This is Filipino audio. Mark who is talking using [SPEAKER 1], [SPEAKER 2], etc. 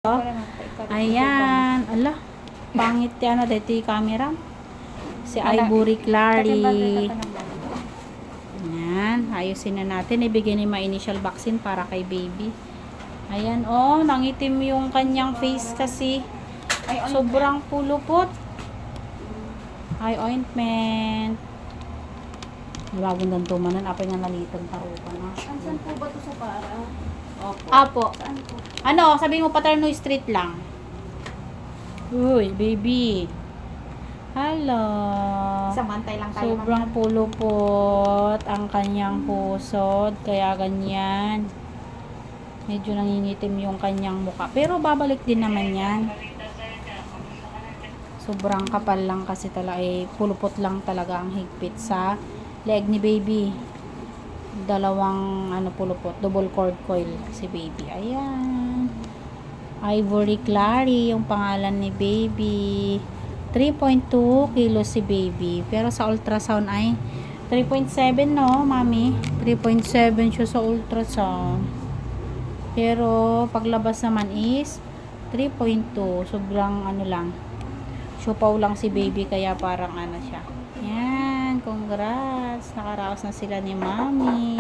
[SPEAKER 1] to. Ayan. Ala, pangit yan na dito yung camera. Si Ivory Clary. Ayan, ayusin na natin. Ibigay ni ma-initial vaccine para kay baby. Ayan, oh, nangitim yung kanyang face kasi. Sobrang pulupot. Eye ointment. Bagong dantumanan. Apay nga nalitag tarupan.
[SPEAKER 2] Saan po ba ito sa para?
[SPEAKER 1] Opo. Apo.
[SPEAKER 2] Saan po?
[SPEAKER 1] Ano, sabi mo Paterno Street lang. Uy, baby. Hello.
[SPEAKER 2] Samantay lang tayo.
[SPEAKER 1] Sobrang pulupot ang kanyang pusod. Kaya ganyan. Medyo nangingitim yung kanyang muka. Pero babalik din naman yan. Sobrang kapal lang kasi talaga. Pulupot lang talaga ang higpit sa leg ni baby. Dalawang pulupot. Double cord coil si baby. Ayan. Ivory Clary yung pangalan ni baby. 3.2 kilos si baby. Pero sa ultrasound ay 3.7 no, mami? 3.7 siya sa ultrasound. Pero paglabas naman is 3.2. Sobrang lang. Siupaw lang si baby kaya parang siya. Yan, congrats. Nakaraos na sila ni mami.